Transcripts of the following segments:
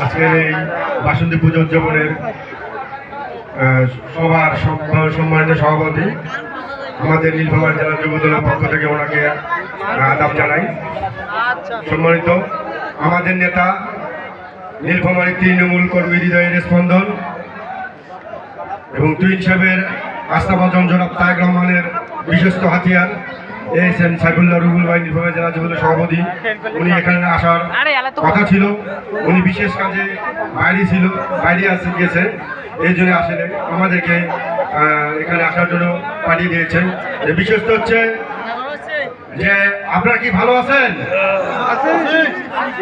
আজকের এই বাসন্তী পুজো উদযাপনের সবার সম্মানিত সভাপতি আমাদের নীলফামারী জেলা যুব দলের পক্ষ থেকে ওনাকে আদাব জানাই। সম্মানিত আমাদের নেতা নীলফামারী তৃণমূল কর্মী হৃদয়ের স্পন্দন এবং তুইন সাহেবের আস্থাভাজন জনাব তারেক রহমানের বিশ্বস্ত হাতিয়ার এসএম সাইফুল্লাহ রুহুল ভাই নীলফামারী জেলা যুব দলের সভাপতি। উনি এখানে আসার কথা ছিল, উনি বিশেষ কাজে বাইরে গেছেন, এই জন্য আসলে আমাদেরকে এখানে আসার জন্য পাঠিয়ে দিয়েছেন। বিশেষ হচ্ছে যে আপনারা কি ভালো আছেন?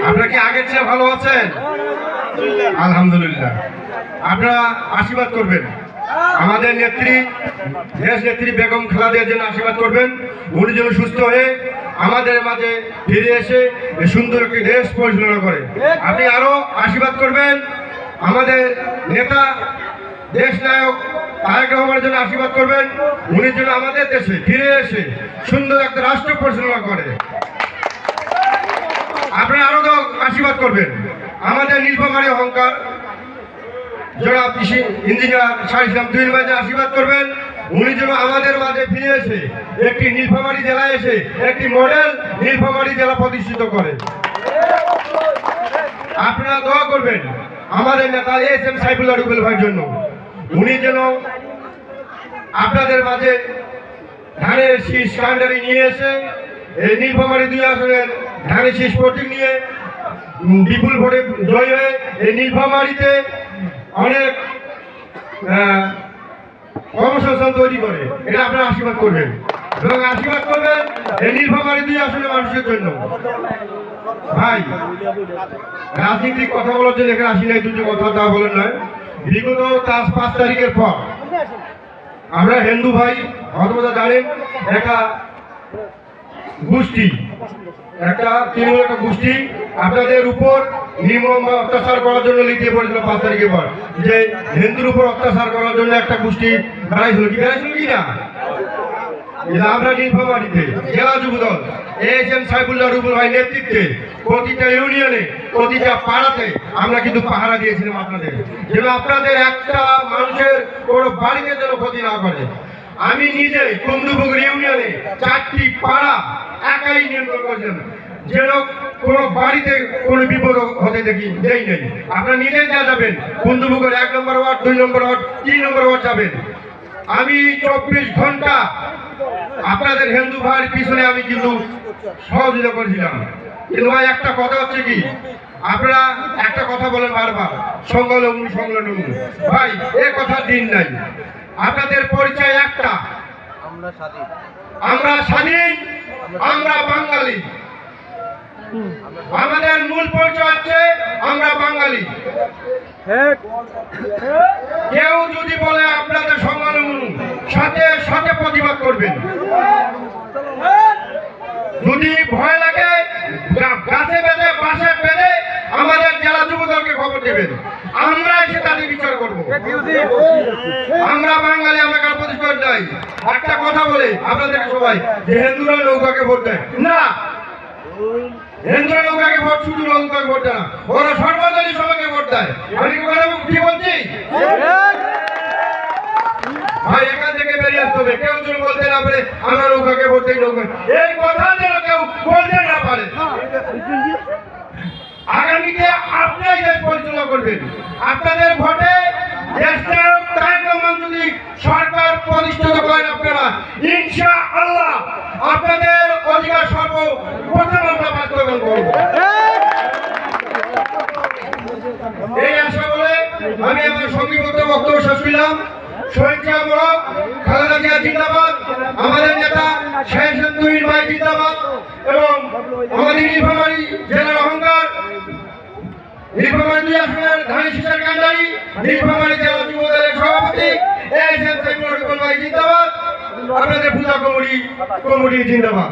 আপনারা কি আগের চেয়ে ভালো আছেন? আলহামদুলিল্লাহ। আপনারা আশীর্বাদ করবেন, আমাদের নেত্রী দেশ নেত্রী বেগম খালেদার জন্য আশীর্বাদ করবেন। উনি যেন সুস্থ হয়ে আমাদের মাঝে ফিরে এসে সুন্দর একটি দেশ পরিচালনা করে। আপনি আরো আশীর্বাদ করবেন আমাদের নেতা দেশ নায়ক তারেক রহমানের জন্য আশীর্বাদ করবেন। উনি যেন আমাদের দেশে ফিরে এসে সুন্দর একটা রাষ্ট্র পরিচালনা করে। আপনারা আরো আশীর্বাদ করবেন আমাদের নীলফামারী অহংকার জনাব ইঞ্জিনিয়ার শাহ ইসলাম তুহিন ভাইকে আশীর্বাদ করবেন। উনি যেন আমাদের মাঝে ফিরে এসে একটি নীলফামারী জেলায় এসে একটি মডেল নীলফামারী জেলা প্রতিষ্ঠিত করে। আপনারা দোয়া করবেন আমাদের নেতা এসএম সাইফুল্লাহ রুবেল ভাইয়ের জন্য। উনি যেন আপনাদের মাঝে ধানের শীষ কাণ্ডারি নিয়ে এসে এই নীলফামারী 2 আসনের ধানের শীষ প্রতীক নিয়ে বিপুল ভোটে জয় হয়ে এই নীলফামারীতে অনেক কর্মসংস্থান তৈরি করে। এটা আপনারা আশীর্বাদ করবেন এবং আশীর্বাদ করবেন এই নীলফামারী 2 আসনের মানুষের জন্য। ভাই, রাজনীতিক কথা বলার জন্য এখানে আসি নাই, দুটো কথা তা বলেন নয়। বিগত 5 তারিখের পর আমরা হিন্দু ভাই হতবাদা জানেন একটা গোষ্ঠী, একটা তৃণমূল একটা গোষ্ঠী আপনাদের উপর নির্মম অত্যাচার করার জন্য লিখিয়ে পড়েছিল 5 তারিখের পর, যে হিন্দুর উপর অত্যাচার করার জন্য একটা গোষ্ঠী বেড়াইছিল কি না। আমরা নীলফামারীতে জেলা যুবদল এসএম সাইফুল্লাহ রুহুল ভাই নেতৃত্বে প্রতিটা ইউনিয়নে প্রতিটা পাড়াতে আমরা কিন্তু পাহারা দিয়েছিলাম আপনাদের, যেন আপনাদের একটা মানুষের কোনো বাড়িতে যেন ক্ষতি না করে। আমি নিজে কুন্দুপুকুর ইউনিয়নে 4টি পাড়া একাই নিয়ন্ত্রণ করেছিলাম, যেন কোনো বাড়িতে কোনো বিপদ হতে দেই নেই। আপনারা নিজেই যা যাবেন কুন্দুপুকুর 1 নম্বর ওয়ার্ড, 2 নম্বর ওয়ার্ড, 3 নম্বর ওয়ার্ড যাবেন। আমি 24 ঘন্টা আপনাদের হিন্দু ভাইয়ের পিছনে আমি কিন্তু সহযোগিতা করেছিলাম। কিন্তু ভাই একটা কথা হচ্ছে কি, আপনারা একটা কথা বলেন বারবার সংখ্যালঘু সংখ্যালঘু। ভাই এ কথার দিন নাই, আপনাদের পরিচয় একটা, আমরা স্বাধীন, আমরা বাঙালি। আমাদের মূল পরিচয় হচ্ছে আমরা বাঙালি। কেউ যদি বলে আপনাদের সংখ্যালঘু, সাথে সাথে প্রতিবাদ করবেন। যদি ভয় লাগে গাছে বেঁধে বাসে বেঁধে আমাদের জেলা যুব দলকে খবর দেবেন, আমরা এসে তাদের বিচার করব। আমরা বাঙালি, আমরা কার প্রতিষ্ঠান চাই। একটা কথা বলে আপনাদেরকে সবাই, যে হিন্দুরা নৌকাকে ভোট দেয় না, হিন্দুরা নৌকাকে ভোট শুধু নৌকাকে ভোট দেয় না, ওরা সর্বদলীয় সবাইকে ভোট দেয়। আমি কি বলছি ভাই, এখান থেকে বেরিয়ে আসতে হবে। কেউ যেন বলতে না পারে আমরা নৌকাকে ভোট দিই, নৌকা, এই কথা যেন কেউ বলতে না পারে। আগামীতে আপনারাই দেশ পরিচালনা করবেন। আপনাদের ভোটে দেশনায়ক তারেক রহমান যদি সরকার প্রতিষ্ঠিত করেন, আপনারা ইনশাআল্লাহ আপনাদের অধিকার সর্বপ্রথম আমরা বাস্তবায়ন করব। এই আশা বলে আমি আমার সংক্ষিপ্ত বক্তব্য শেষ করলাম। শহীদ খালেদা জিয়া জিন্দাবাদ, আমাদের নেতা শাহ ইসলাম তুহিন ভাই জিন্দাবাদ, এবং আমাদের নীলফামারী জেলার অহংকার নীলফামারী 2 আসনের ধানের শীষের কাণ্ডারি নীলফামারী জেলা যুব দলের সভাপতি এসএম সাইফুল্লাহ রুহুল ভাই জিন্দাবাদ, আপনাদের পূজা কমিটি জিন্দাবাদ।